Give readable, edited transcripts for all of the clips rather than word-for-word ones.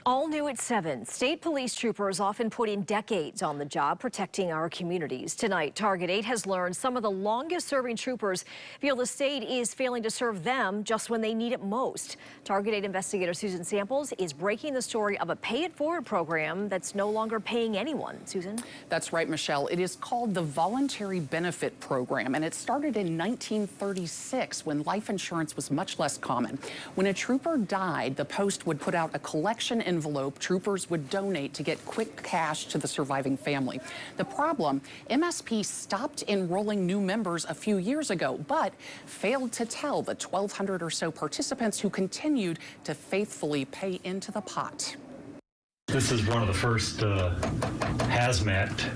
All new at 7. State police troopers often put in decades on the job protecting our communities. Tonight, Target 8 has learned some of the longest serving troopers feel the state is failing to serve them just when they need it most. Target 8 investigator Susan Samples is breaking the story of a pay it forward program that's no longer paying anyone. Susan? That's right, Michelle. It is called the Voluntary Benefit Program, and it started in 1936 when life insurance was much less common. When a trooper died, the post would put out a collection envelope troopers would donate to get quick cash to the surviving family. The problem, MSP stopped enrolling new members a few years ago, but failed to tell the 1,200 or so participants who continued to faithfully pay into the pot. This is one of the first hazmat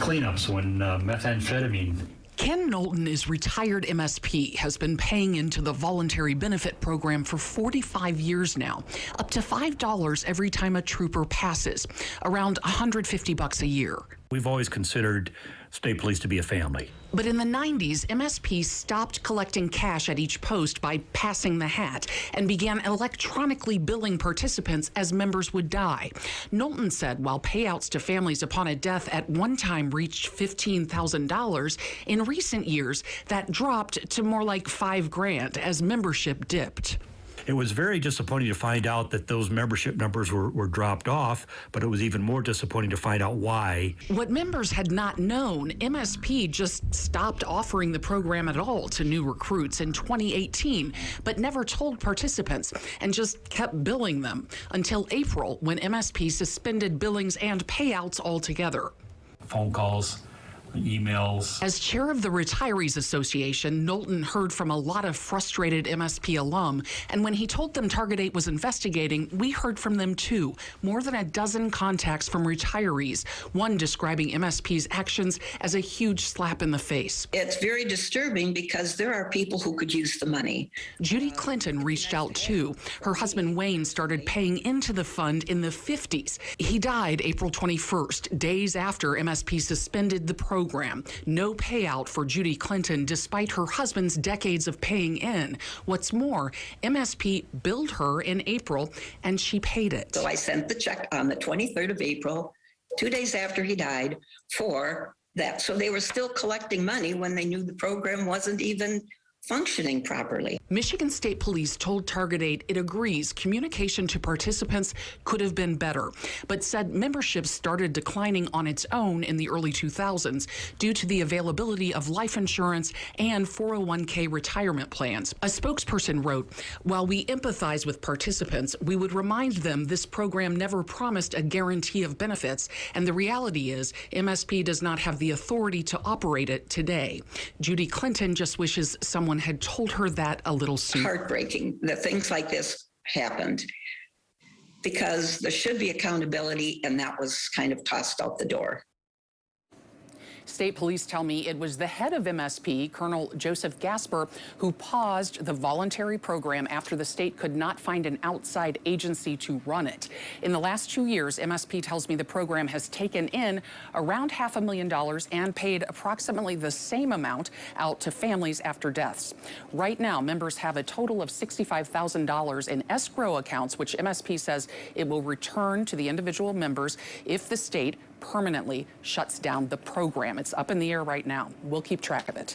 cleanups when methamphetamine. Ken Knowlton is retired MSP, has been paying into the voluntary benefit program for 45 years now, up to $5 every time a trooper passes, around $150 a year. We've always considered state police to be a family. But in the 90s, MSP stopped collecting cash at each post by passing the hat and began electronically billing participants as members would die. Knowlton said while payouts to families upon a death at one time reached $15,000, in recent years that dropped to more like $5,000 as membership dipped. It was very disappointing to find out that those membership numbers were dropped off, but it was even more disappointing to find out why. What members had not known, MSP just stopped offering the program at all to new recruits in 2018, but never told participants and just kept billing them until April when MSP suspended billings and payouts altogether. Phone calls, emails. As chair of the Retirees Association, Knowlton heard from a lot of frustrated MSP alum, and when he told them Target 8 was investigating, we heard from them too. More than a dozen contacts from retirees, one describing MSP's actions as a huge slap in the face. It's very disturbing because there are people who could use the money. Judy Clinton reached out too. Her husband Wayne started paying into the fund in the 50s. He died April 21st, days after MSP suspended the program. No payout for Judy Clinton despite her husband's decades of paying in. What's more, MSP billed her in April and she paid it. So I sent the check on the 23rd of April, 2 days after he died, for that. So they were still collecting money when they knew the program wasn't even functioning properly. Michigan State Police told Target 8 it agrees communication to participants could have been better, but said membership started declining on its own in the early 2000s due to the availability of life insurance and 401k retirement plans. A spokesperson wrote, "While we empathize with participants, we would remind them this program never promised a guarantee of benefits, and the reality is MSP does not have the authority to operate it today." Judy Clinton just wishes someone had told her that a little sooner. Heartbreaking that things like this happened because there should be accountability, and that was kind of tossed out the door. State police tell me it was the head of MSP, Colonel Joseph Gasper, who paused the voluntary program after the state could not find an outside agency to run it. In the last 2 years, MSP tells me the program has taken in around $500,000 and paid approximately the same amount out to families after deaths. Right now, members have a total of $65,000 in escrow accounts, which MSP says it will return to the individual members if the state permanently shuts down the program. It's up in the air right now. We'll keep track of it.